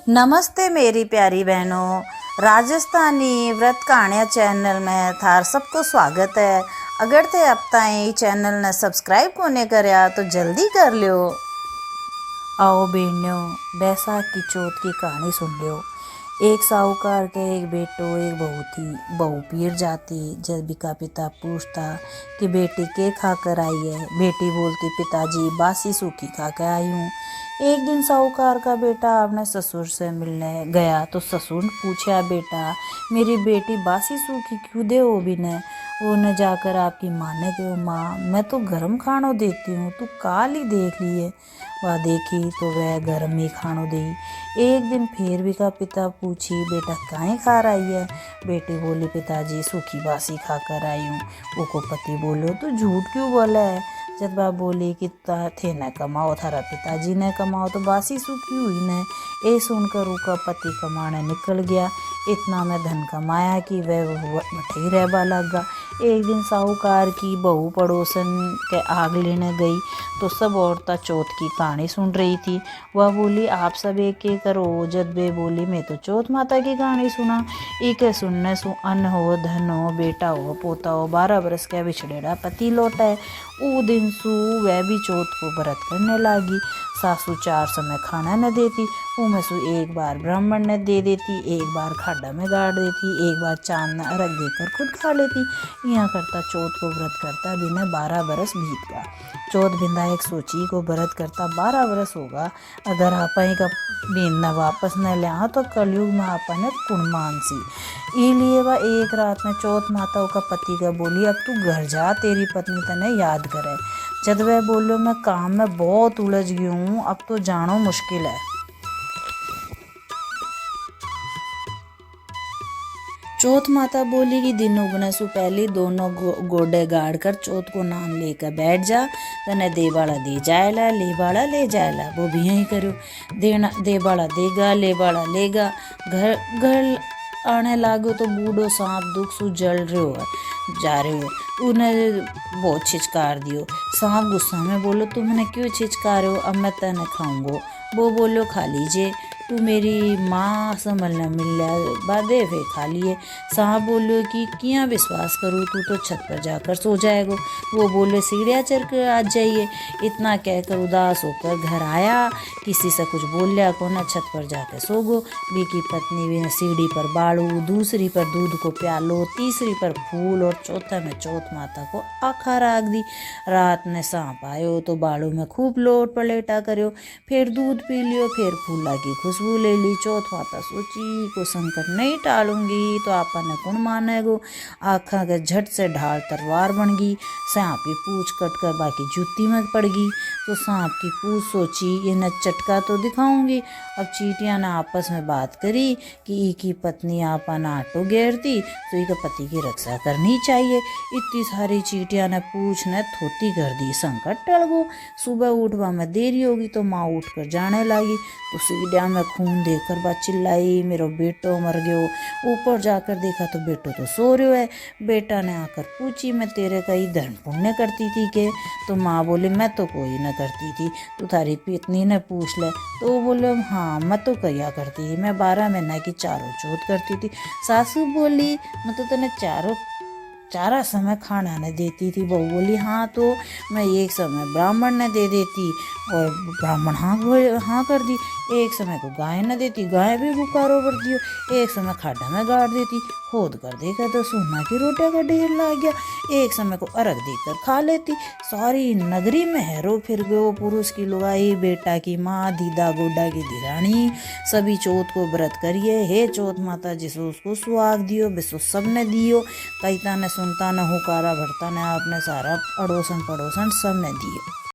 नमस्ते मेरी प्यारी बहनों, राजस्थानी व्रत कहानियाँ चैनल में थार सबको स्वागत है। अगर थे अब ताईं चैनल ने सब्सक्राइब कोने करया तो जल्दी कर लियो। आओ बेनियो, बैसाख की चौथ की कहानी सुन लियो। एक साहूकार के एक बेटो एक बहू थी। बहू पीर जाती जब बिका पिता पूछता कि बेटी के खा कर आई है। बेटी बोलती पिताजी बासी सूखी खा कर आई हूँ। एक दिन साहूकार का बेटा अपने ससुर से मिलने गया तो ससुर पूछा, बेटा मेरी बेटी बासी सूखी क्यों दे हो भी न? वो न जाकर आपकी माँ ने कहो, माँ मैं तो गर्म खानों देती हूँ, तू काल ही देख लिए। वह देखी तो वह गर्म ही खानों दी। एक दिन फिर भी का पिता पूछी, बेटा काहे खा रही है? बेटी बोली, पिताजी सूखी बासी खा कर आई हूँ। वो को पति बोलो, तो झूठ क्यों बोला है? जब बाप बोली कि थे न कमाओ, थारा पिताजी ने कमाओ तो बासी सूखी हुई न। ये सुनकर उसका पति कमाने निकल गया। इतना में धन कमाया कि वह बटे रहबा लगा। एक दिन साहूकार की बहू पड़ोसन के आग लेने गई तो सब औरतें चौथ की कहानी सुन रही थी। वह बोली, आप सब एक एक करो। जब वे बोली, मैं तो चौथ माता की कहानी सुना। एक सुनने सु अन्न हो, धन हो, बेटा हो, पोता हो, 12 बरस का बिछड़ेड़ा पति लौटा है। वो दिन सु वह भी चौथ को व्रत करने लगी। सासू 4 समय खाना न देती, उनमें सु एक बार ब्राह्मण ने दे देती, एक बार खाड्डा में गाड़ देती, एक बार चांद न अर्घ देकर खुद खा लेती। यहाँ करता चौथ को व्रत करता बिना 12 बरस बीत गया। चौथ बिंदा एक सोची को व्रत करता 12 बरस होगा। अगर आप का दिन न वापस न ले तो कलयुग में आपने कुण मानसी। इसलिए वह एक रात में चौथ माता का पति का बोली, अब तू घर जा, तेरी पत्नी तने याद करे। जब वह बोलो, मैं काम में बहुत उलझ गई हूँ, अब तो जानो मुश्किल है। चौथ माता बोली कि दिन उगने से पहले दोनों गोडे गाड़ कर चौथ को नाम लेकर बैठ जा, तने देवाड़ा दे जाएला, लेवाड़ा ले जाएला। वो भी यही करो, देना देवाड़ा देगा, लेवाड़ा लेगा। घर घर आने लागो तो बूढ़ो सांप दुख सु जल रहे हो जा रहे हो। उन्हें बहुत छिचकार दियो। सांप गुस्सा में बोलो, तुमने क्यों छिचकार हो? अब मैं तने खाऊंगो। वो बोलो, खा लीजिए, तू मेरी माँ से मिलने मिल बादे वे खा लिए। सांप बोलो कि किया विश्वास करूँ, तू तो छत पर जाकर सो जाएगो। वो बोले, सीढ़ियाँ चढ़ कर आ जाइए। इतना कहकर उदास होकर घर आया, किसी से कुछ बोल लिया को ना, छत पर जाकर सो गो। बी की पत्नी भी ने सीढ़ी पर बाड़ू, दूसरी पर दूध को प्यालो, तीसरी पर फूल और चौथा में चौथ माता को आखा राख दी। रात में सांप आयो तो बाड़ू में खूब लोट पलेटा करो, फिर दूध पी लियो, फिर फूला की खुशबू ले ली। चौथ माता सोची को संकट नहीं टालूंगी तो आपा ने कौन मानेगो। आखा के झट से ढाल तलवार बन गई। सांप की पूछ कट कर बाकी जूती में पड़ गई। तो सांप की पूछ सोची, ये न चटका तो दिखाऊंगी। अब चींटियां ने आपस में बात करी कि ई की पत्नी आपा ना आटो घेरती तो ई के पति की रक्षा करनी चाहिए। इतनी सारी चींटियां ने पूछ ने थोती कर दी, संकट टल गो। सुबह उठवा में देरी होगी तो माँ उठकर जाने लगी तो सीढ़िया में खून देखकर बा चिल्लाई, मेरो बेटो मर गयो। ऊपर जाकर देखा तो बेटो तो सो रहो है। बेटा ने आकर पूछी, मैं तेरे कई धर्म पुण्य करती थी के? तो माँ बोली, मैं तो कोई न करती थी, तू थारी पत्नी ने पूछ ले। तो वो बोले, हाँ मैं तो कया करती थी, मैं 12 महीने की चारों चौथ करती थी। सासू बोली, मैं तो तने चारा समय खाना न देती थी। बहू बोली, हाँ तो मैं एक समय ब्राह्मण ने दे देती और ब्राह्मण हाँ कर दी। एक समय को गाय न देती, गाय भी बुकारो कर दियो। एक समय खाड्डा में गाड़ देती, खोद कर देखा तो सोना की रोटियां का ढेर लग गया। एक समय को अर्घ देकर खा लेती। सारी नगरी में हैरो फिर गयो, पुरुष की लुगाई, बेटा की माँ, दीदा गोडा की दिरानी, सभी चौथ को व्रत करिए। हे चौथ माता, जिसो उसको सुहाग दियो, बिसो सबने दियो। कहता ने सुनता न हुकारा भरता ने, आपने सारा अड़ोसन पड़ोसन सबने दियो।